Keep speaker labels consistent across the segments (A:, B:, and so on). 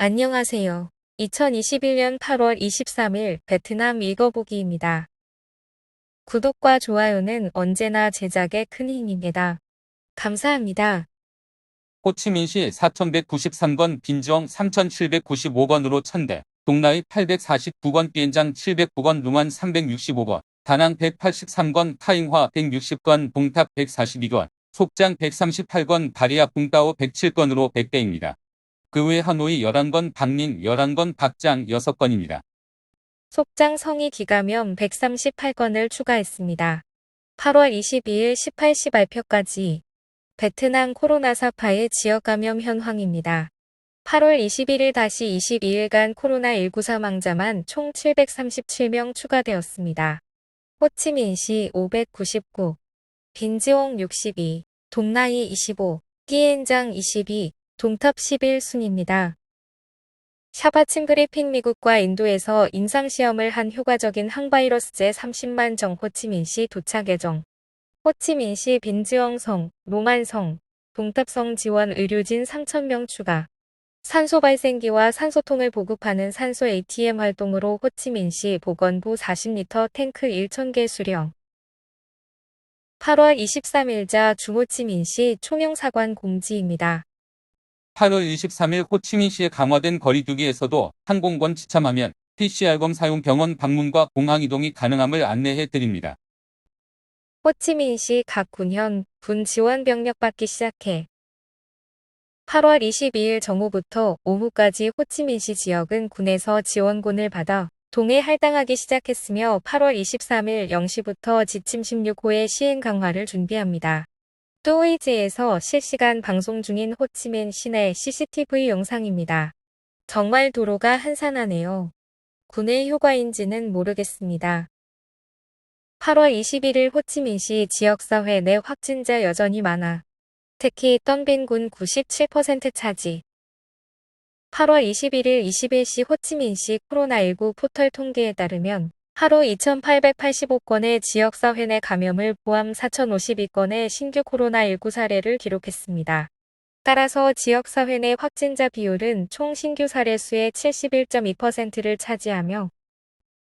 A: 안녕하세요. 2021년 8월 23일 베트남 읽어보기입니다. 구독과 좋아요는 언제나 제작에 큰 힘입니다. 감사합니다.
B: 호치민시 4193건 빈지엉 3795건으로 천대, 동나이 849건 비엔장 709건 룽안 365건, 다낭 183건 타잉화 160건 봉탑 142건, 속장 138건 바리아 붕따오 107건으로 100대입니다. 그 외 하노이 11건 박닝 11건 박장 6건입니다.
A: 속장 성이 기감염 138건을 추가했습니다. 8월 22일 18시 발표까지 베트남 코로나 사파의 지역 감염 현황입니다. 8월 21일 다시 22일간 코로나19 사망자만 총 737명 추가되었습니다. 호치민시 599, 빈지옹 62, 동나이 25, 끼엔장 22, 동탑 11순입니다. 샤바친 브리핑 미국과 인도에서 임상시험을 한 효과적인 항바이러스제 30만 정 호치민시 도착 예정. 호치민시 빈지엉성, 롱안성, 동탑성 지원 의료진 3,000명 추가. 산소 발생기와 산소통을 보급하는 산소 ATM 활동으로 호치민시 보건부 40리터 탱크 1,000개 수령. 8월 23일자 중호치민시 총영사관 공지입니다.
B: 8월 23일 호치민시의 강화된 거리두기에서도 항공권 지참하면 PCR검 사용 병원 방문과 공항 이동이 가능함을 안내해 드립니다.
A: 호치민시 각 군현, 군 지원 병력 받기 시작해. 8월 22일 정오부터 오후까지 호치민시 지역은 군에서 지원군을 받아 동해 할당하기 시작했으며 8월 23일 0시부터 지침 16호의 시행 강화를 준비합니다. 또이지에서 실시간 방송 중인 호치민 시내 CCTV 영상입니다. 정말 도로가 한산하네요. 군의 효과인지는 모르겠습니다. 8월 21일 호치민시 지역사회 내 확진자 여전히 많아. 특히 떤빈군 97% 차지. 8월 21일 21시 호치민시 코로나19 포털 통계에 따르면 하루 2,885건의 지역사회 내 감염을 포함 4,052건의 신규 코로나19 사례를 기록했습니다. 따라서 지역사회 내 확진자 비율은 총 신규 사례 수의 71.2%를 차지하며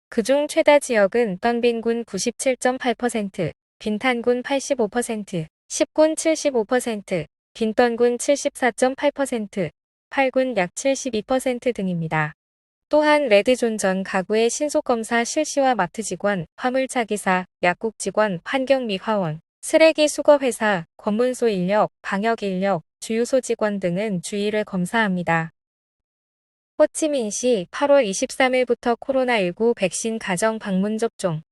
A: 그중 최다 지역은 떤빈군 97.8%, 빈탄군 85%, 10군 75%, 빈떤군 74.8%, 8군 약 72% 등입니다. 또한 레드존 전 가구의 신속검사 실시와 마트 직원, 화물차 기사, 약국 직원, 환경 및 화원, 쓰레기 수거회사, 검문소 인력, 방역 인력, 주유소 직원 등은 주의를 검사합니다. 호치민시 8월 23일부터 코로나19 백신 가정 방문 접종.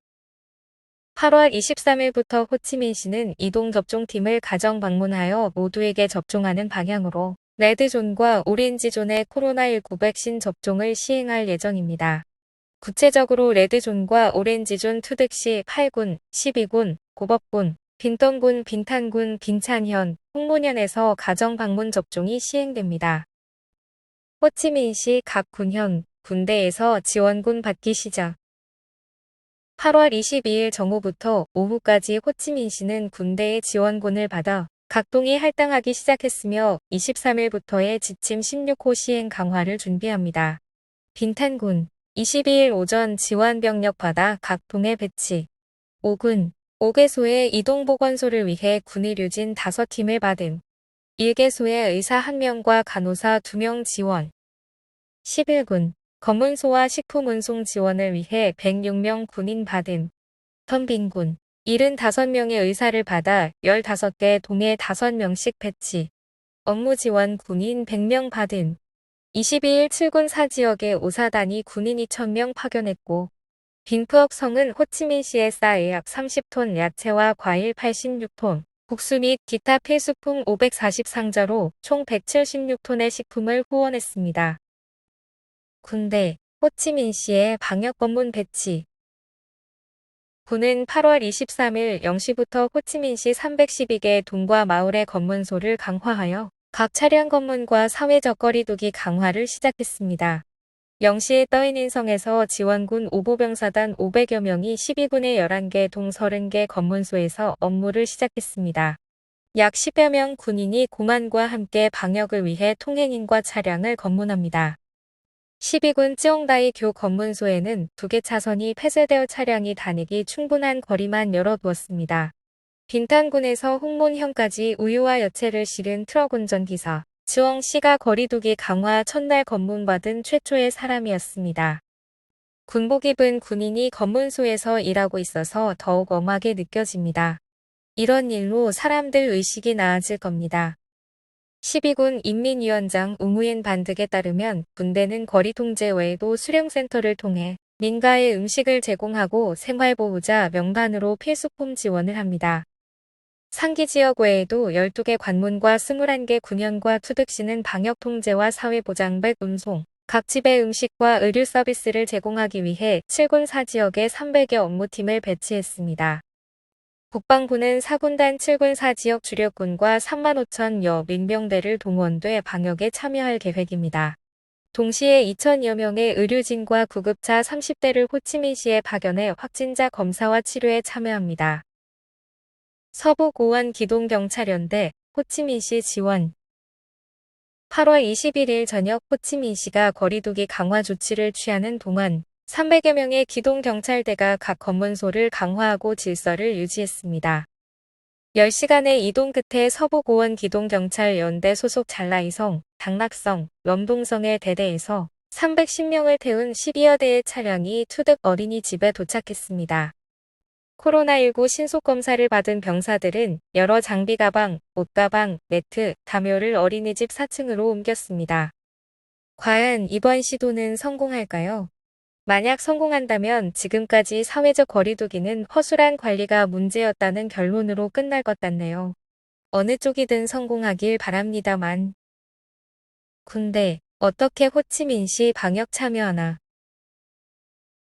A: 8월 23일부터 호치민시는 이동접종팀을 가정 방문하여 모두에게 접종하는 방향으로 레드존과 오렌지존의 코로나19 백신 접종을 시행할 예정입니다. 구체적으로 레드존과 오렌지존 투득 시 8군, 12군, 고법군, 빈떤군, 빈탄군, 빈찬현, 홍문현에서 가정 방문 접종이 시행됩니다. 호치민시 각 군현, 군대에서 지원군 받기 시작. 8월 22일 정오부터 오후까지 호치민시는 군대의 지원군을 받아 각동이 할당하기 시작했으며 23일부터의 지침 16호 시행 강화를 준비합니다. 빈탄군 22일 오전 지원병력 받아 각동에 배치. 5군 5개소의 이동보건소를 위해 군의료진 5팀을 받음. 1개소의 의사 1명과 간호사 2명 지원. 11군 검문소와 식품운송 지원을 위해 106명 군인 받음. 턴빈군 75명의 의사를 받아 15개 동에 5명씩 배치. 업무 지원 군인 100명 받음. 22일 7군 4지역에 오사단이 군인 2,000명 파견했고 빈푸억성은 호치민시에 쌀 약 30톤, 야채와 과일 86톤, 국수 및 기타 필수품 540상자로 총 176톤의 식품을 후원했습니다. 군대, 호치민시의 방역검문 배치. 군은 8월 23일 0시부터 호치민시 312개 동과 마을의 검문소를 강화하여 각 차량 검문과 사회적 거리두기 강화를 시작했습니다. 0시에 떠인인성에서 지원군 오보병사단 500여 명이 12군의 11개 동 30개 검문소에서 업무를 시작했습니다. 약 10여 명 군인이 공안과 함께 방역을 위해 통행인과 차량을 검문합니다. 12군 찌옹다이 교 검문소에는 2개 차선이 폐쇄되어 차량이 다니기 충분한 거리만 열어두었습니다. 빈탄군에서 홍문현까지 우유와 야채를 실은 트럭 운전기사 지원 씨가 거리두기 강화 첫날 검문받은 최초의 사람이었습니다. 군복 입은 군인이 검문소에서 일하고 있어서 더욱 엄하게 느껴집니다. 이런 일로 사람들 의식이 나아질 겁니다. 12군 인민위원장 우무엔 반득에 따르면 군대는 거리 통제 외에도 수령센터를 통해 민가에 음식을 제공하고 생활보호자 명단으로 필수품 지원을 합니다. 상기 지역 외에도 12개 관문과 21개 군현과 투득시는 방역 통제와 사회보장백 운송, 각 집에 음식과 의료 서비스를 제공하기 위해 7군 4지역에 300여 업무팀을 배치했습니다. 국방부는 4군단 7군 4지역 주력군과 3만 5천여 민병대를 동원돼 방역에 참여할 계획입니다. 동시에 2천여 명의 의료진과 구급차 30대를 호치민시에 파견해 확진자 검사와 치료에 참여합니다. 서부고원 기동경찰연대 호치민시 지원 8월 21일 저녁 호치민시가 거리두기 강화 조치를 취하는 동안 300여 명의 기동경찰대가 각 검문소를 강화하고 질서를 유지했습니다. 10시간의 이동 끝에 서부고원 기동경찰연대 소속 잘라이성, 당락성, 염동성의 대대에서 310명을 태운 12여 대의 차량이 투득 어린이집에 도착했습니다. 코로나19 신속검사를 받은 병사들은 여러 장비 가방, 옷가방, 매트, 담요를 어린이집 4층으로 옮겼습니다. 과연 이번 시도는 성공할까요? 만약 성공한다면 지금까지 사회적 거리두기는 허술한 관리가 문제였다는 결론으로 끝날 것 같네요. 어느 쪽이든 성공하길 바랍니다만. 군대, 어떻게 호치민시 방역 참여하나?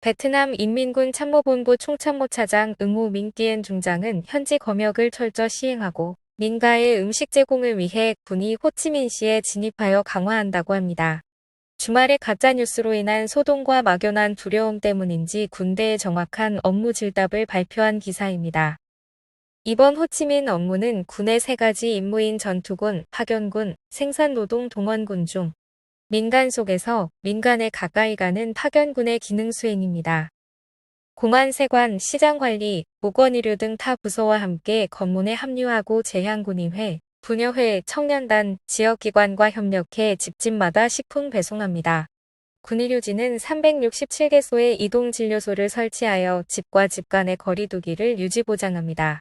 A: 베트남 인민군 참모본부 총참모차장 응호 민띠엔 중장은 현지 검역을 철저 시행하고 민가의 음식 제공을 위해 군이 호치민시에 진입하여 강화한다고 합니다. 주말에 가짜뉴스로 인한 소동과 막연한 두려움 때문인지 군대의 정확한 업무 질답을 발표한 기사입니다. 이번 호치민 업무는 군의 3가지 임무인 전투군, 파견군, 생산노동 동원군 중 민간 속에서 민간에 가까이 가는 파견군의 기능 수행입니다. 공안 세관, 시장관리, 보건의료 등 타 부서와 함께 검문에 합류하고 재향군의회, 부녀회, 청년단, 지역기관과 협력해 집집마다 식품 배송합니다. 군의료진은 367개소의 이동진료소를 설치하여 집과 집 간의 거리두기를 유지보장합니다.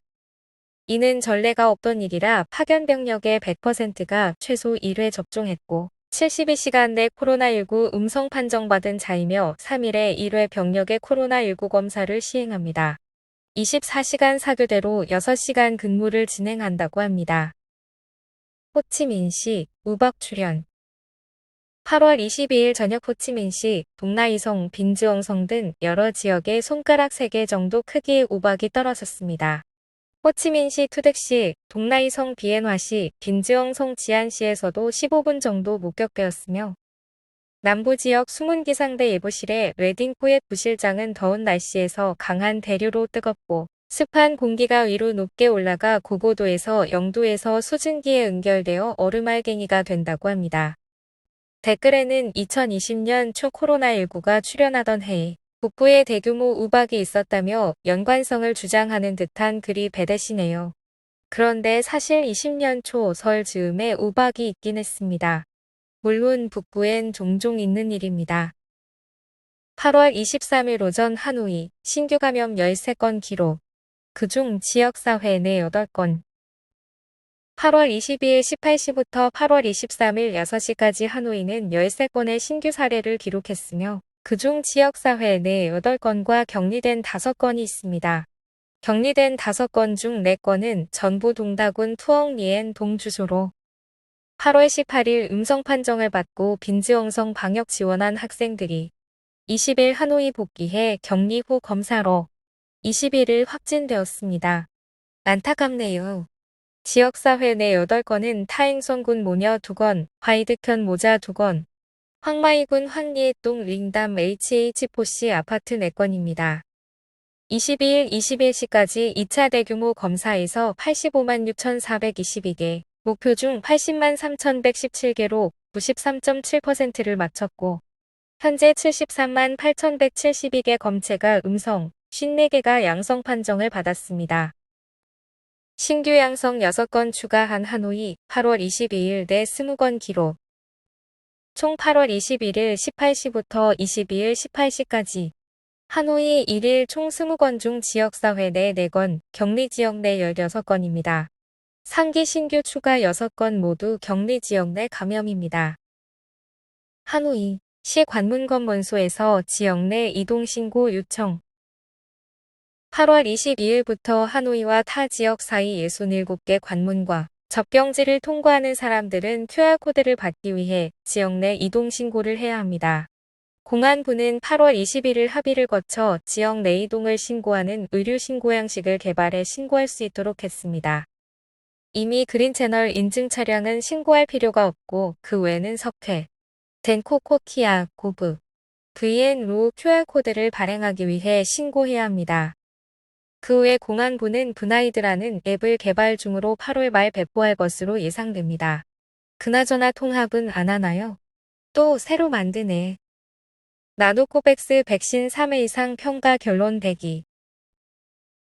A: 이는 전례가 없던 일이라 파견 병력의 100%가 최소 1회 접종했고 72시간 내 코로나19 음성 판정받은 자이며 3일에 1회 병력의 코로나19 검사를 시행합니다. 24시간 사교대로 6시간 근무를 진행한다고 합니다. 호치민시 우박 출현 8월 22일 저녁 호치민시 동나이성, 빈즈엉성 등 여러 지역에 손가락 3개 정도 크기의 우박이 떨어졌습니다. 호치민시 투덱시, 동나이성 비엔화시, 빈즈엉성 지안시에서도 15분 정도 목격되었으며 남부지역 수문기상대 예보실의 웨딩포엣 부실장은 더운 날씨에서 강한 대류로 뜨겁고 습한 공기가 위로 높게 올라가 고고도에서 0도에서 수증기에 응결되어 얼음알갱이가 된다고 합니다. 댓글에는 2020년 초 코로나19가 출현하던 해에 북부에 대규모 우박이 있었다며 연관성을 주장하는 듯한 글이 배대시네요. 그런데 사실 20년 초 설 즈음에 우박이 있긴 했습니다. 물론 북부엔 종종 있는 일입니다. 8월 23일 오전 하노이 신규 감염 13건 기록. 그중 지역사회 내 8건. 8월 22일 18시부터 8월 23일 6시까지 하노이는 13건의 신규 사례를 기록했으며 그중 지역사회 내 8건과 격리된 5건이 있습니다. 격리된 5건 중 4건은 전부 동다군 투엉리엔 동주소로 8월 18일 음성 판정을 받고 빈즈엉성 방역 지원한 학생들이 20일 하노이 복귀해 격리 후 검사로 21일 확진되었습니다. 안타깝네요. 지역사회 내 8건은 타행성군 모녀 2건, 화이득현 모자 2건, 황마이군 황리에동 링담 HH포시 아파트 4건입니다. 22일 21시까지 2차 대규모 검사에서 85만 6,422개, 목표 중 80만 3,117개로 93.7%를 마쳤고 현재 73만 8,172개 검체가 음성, 54개가 양성 판정을 받았습니다. 신규 양성 6건 추가한 하노이 8월 22일 내 20건 기록. 총 8월 21일 18시부터 22일 18시까지 하노이 1일 총 20건 중 지역사회 내 4건, 격리지역 내 16건입니다. 상기 신규 추가 6건 모두 격리지역 내 감염입니다. 하노이 시 관문검문소에서 지역 내 이동신고 요청. 8월 22일부터 하노이와 타 지역 사이 67개 관문과 접경지를 통과하는 사람들은 QR코드를 받기 위해 지역 내 이동신고를 해야 합니다. 공안부는 8월 21일 합의를 거쳐 지역 내 이동을 신고하는 의료신고 양식을 개발해 신고할 수 있도록 했습니다. 이미 그린채널 인증 차량은 신고할 필요가 없고 그 외에는 석회, 덴코코키아, 고브, VN로 QR코드를 발행하기 위해 신고해야 합니다. 그 외 공안부는 브나이드라는 앱을 개발 중으로 8월 말 배포할 것으로 예상됩니다. 그나저나 통합은 안 하나요? 또 새로 만드네. 나노코백스 백신 3회 이상 평가 결론 대기.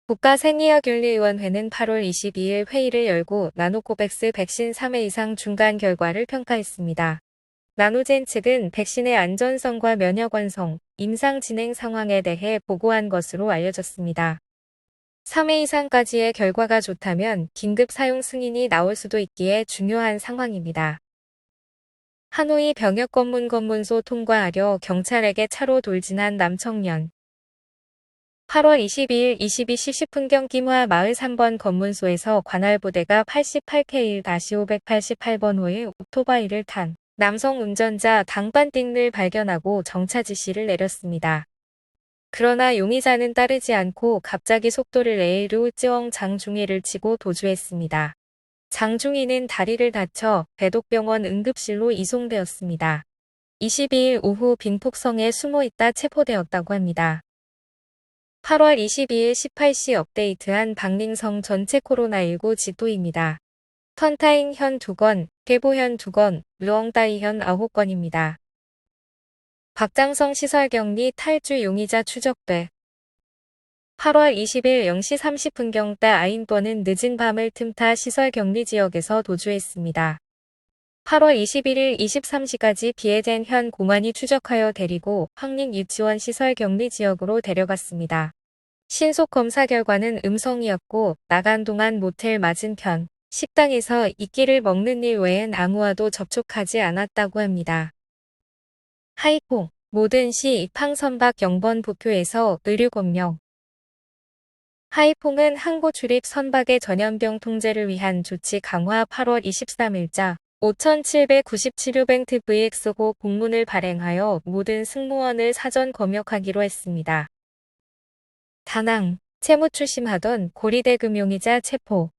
A: 국가생의학윤리위원회는 8월 22일 회의를 열고 나노코백스 백신 3회 이상 중간 결과를 평가했습니다. 나노젠 측은 백신의 안전성과 면역 완성, 임상 진행 상황에 대해 보고한 것으로 알려졌습니다. 3회 이상까지의 결과가 좋다면 긴급 사용 승인이 나올 수도 있기에 중요한 상황입니다. 하노이 병역검문검문소 통과하려 경찰에게 차로 돌진한 남청년. 8월 22일 22시 10분경 김화 마을 3번 검문소에서 관할부대가 88K1-588번호의 오토바이를 탄 남성 운전자 당반띵을 발견하고 정차 지시를 내렸습니다. 그러나 용의자는 따르지 않고 갑자기 속도를 내로 쯔엉 장중이를 치고 도주했습니다. 장중이는 다리를 다쳐 배독병원 응급실로 이송되었습니다. 22일 오후 빈폭성에 숨어있다 체포되었다고 합니다. 8월 22일 18시 업데이트한 박링성 전체 코로나19 지도입니다. 턴타잉 현 2건, 개보 현 2건, 르엉따이 현 9건입니다. 박장성 시설격리 탈주 용의자 추적돼. 8월 20일 0시 30분경 때 아인권은 늦은 밤을 틈타 시설격리 지역에서 도주했습니다. 8월 21일 23시까지 비해된 현 공안이 추적하여 데리고 황림 유치원 시설격리 지역으로 데려갔습니다. 신속 검사 결과는 음성이었고 나간 동안 모텔 맞은편, 식당에서 이끼를 먹는 일 외엔 아무와도 접촉하지 않았다고 합니다. 하이퐁, 모든 시 팡선박 영번 부표에서 의료검령. 하이퐁은 항구 출입 선박의 전염병 통제를 위한 조치 강화 8월 23일자 5797 VX고 공문을 발행하여 모든 승무원을 사전 검역하기로 했습니다. 다낭, 채무 출심하던 고리대 금융이자 체포.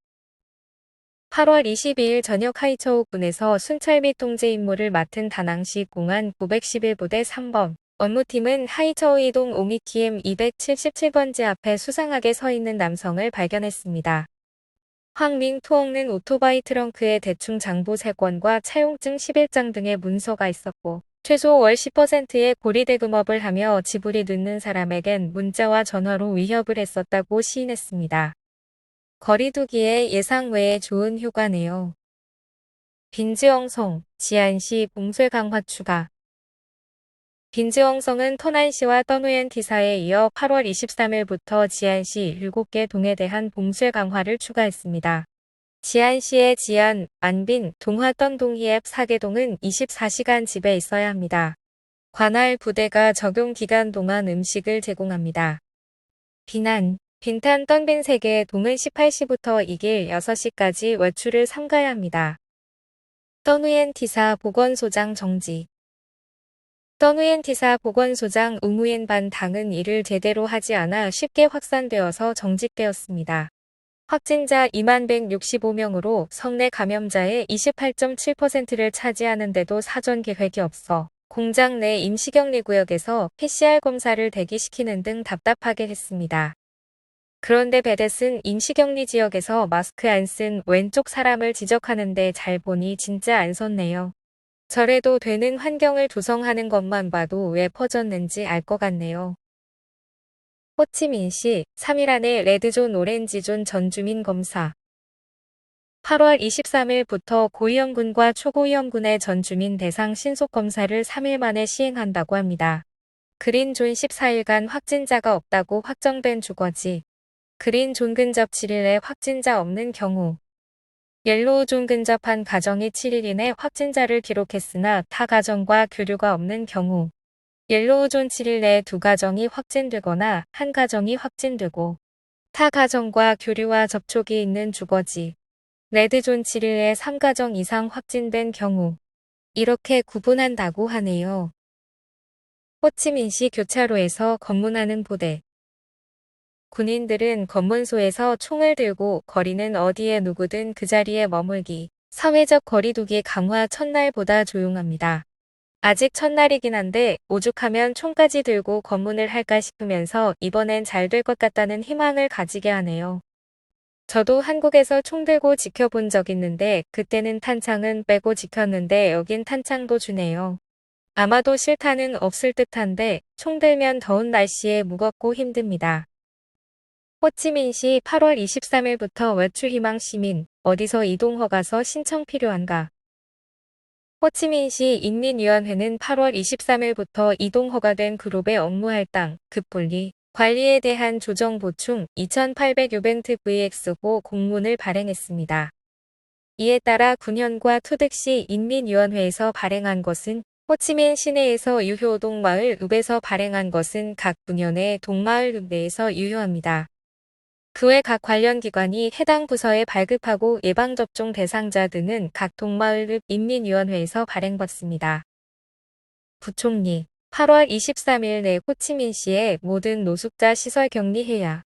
A: 8월 22일 저녁 하이처우군에서 순찰 및 통제 임무를 맡은 다낭시 공안 911부대 3번 업무팀은 하이처우 이동 오미키엠 277번지 앞에 수상하게 서 있는 남성을 발견했습니다. 황링 투옥는 오토바이 트렁크에 대충 장부 3건과 차용증 11장 등의 문서가 있었고 최소 월 10%의 고리대금업을 하며 지불이 늦는 사람에겐 문자와 전화로 위협을 했었다고 시인했습니다. 거리두기에 예상 외에 좋은 효과네요. 빈즈엉성, 지안시 봉쇄 강화 추가. 빈즈엉성은 터난시와 떠누엔 티사에 이어 8월 23일부터 지안시 7개 동에 대한 봉쇄 강화를 추가했습니다. 지안시의 지안, 안빈, 동화 떤동희앱 4개동은 24시간 집에 있어야 합니다. 관할 부대가 적용 기간 동안 음식을 제공합니다. 비난, 빈탄 떤빈 3개의 동은 18시부터 이길 6시까지 외출을 삼가야 합니다. 떠누엔 티사 보건소장 정지. 떠누엔 티사 보건소장 우무엔 반 당은 일을 제대로 하지 않아 쉽게 확산되어서 정직되었습니다. 확진자 2165명으로 성내 감염자의 28.7%를 차지하는데도 사전 계획이 없어 공장 내 임시격리구역에서 PCR 검사를 대기시키는 등 답답하게 했습니다. 그런데 베댓은 임시격리 지역에서 마스크 안 쓴 왼쪽 사람을 지적하는데 잘 보니 진짜 안 섰네요. 저래도 되는 환경을 조성하는 것만 봐도 왜 퍼졌는지 알 것 같네요. 호치민시 3일 안에 레드존 오렌지존 전주민 검사 8월 23일부터 고위험군과 초고위험군의 전주민 대상 신속검사를 3일 만에 시행한다고 합니다. 그린존 14일간 확진자가 없다고 확정된 주거지. 그린존 근접 7일에 확진자 없는 경우. 옐로우존 근접한 가정이 7일 이내 확진자를 기록했으나 타 가정과 교류가 없는 경우. 옐로우존 7일 내에 두 가정이 확진되거나 한 가정이 확진되고 타 가정과 교류와 접촉이 있는 주거지. 레드존 7일에 3가정 이상 확진된 경우. 이렇게 구분한다고 하네요. 호치민시 교차로에서 검문하는 부대. 군인들은 검문소에서 총을 들고 거리는 어디에 누구든 그 자리에 머물기. 사회적 거리두기 강화 첫날보다 조용합니다. 아직 첫날이긴 한데 오죽하면 총까지 들고 검문을 할까 싶으면서 이번엔 잘 될 것 같다는 희망을 가지게 하네요. 저도 한국에서 총 들고 지켜본 적 있는데 그때는 탄창은 빼고 지켰는데 여긴 탄창도 주네요. 아마도 실탄은 없을 듯한데 총 들면 더운 날씨에 무겁고 힘듭니다. 호치민시 8월 23일부터 외출 희망 시민, 어디서 이동 허가서 신청 필요한가? 호치민시 인민위원회는 8월 23일부터 이동 허가된 그룹의 업무 할당, 급분리, 관리에 대한 조정 보충 2,800 유벤트 VX5 공문을 발행했습니다. 이에 따라 군현과 투득시 인민위원회에서 발행한 것은 호치민 시내에서 유효 동마을 읍에서 발행한 것은 각 군현의 동마을 읍 내에서 유효합니다. 그 외 각 관련 기관이 해당 부서에 발급하고 예방접종 대상자 등은 각 동마을 읍 인민위원회에서 발행받습니다. 부총리 8월 23일 내 호치민시의 모든 노숙자 시설 격리해야.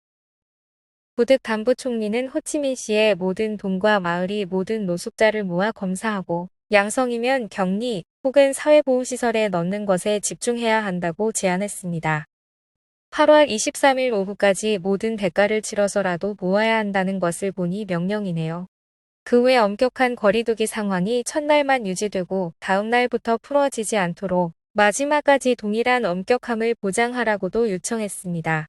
A: 부득 담부총리는 호치민시의 모든 동과 마을이 모든 노숙자를 모아 검사하고 양성이면 격리 혹은 사회보호시설에 넣는 것에 집중해야 한다고 제안했습니다. 8월 23일 오후까지 모든 대가를 치러서라도 모아야 한다는 것을 보니 명령이네요. 그 외 엄격한 거리두기 상황이 첫날만 유지되고 다음 날부터 풀어지지 않도록 마지막까지 동일한 엄격함을 보장하라고도 요청했습니다.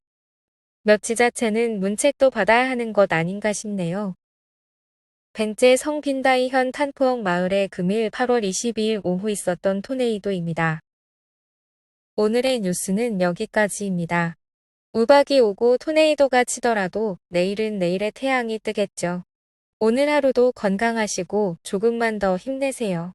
A: 몇 지자체는 문책도 받아야 하는 것 아닌가 싶네요. 벤제 성빈다이현 탄푸엉 마을에 금일 8월 22일 오후 있었던 토네이도입니다. 오늘의 뉴스는 여기까지입니다. 우박이 오고 토네이도가 치더라도 내일은 내일의 태양이 뜨겠죠. 오늘 하루도 건강하시고 조금만 더 힘내세요.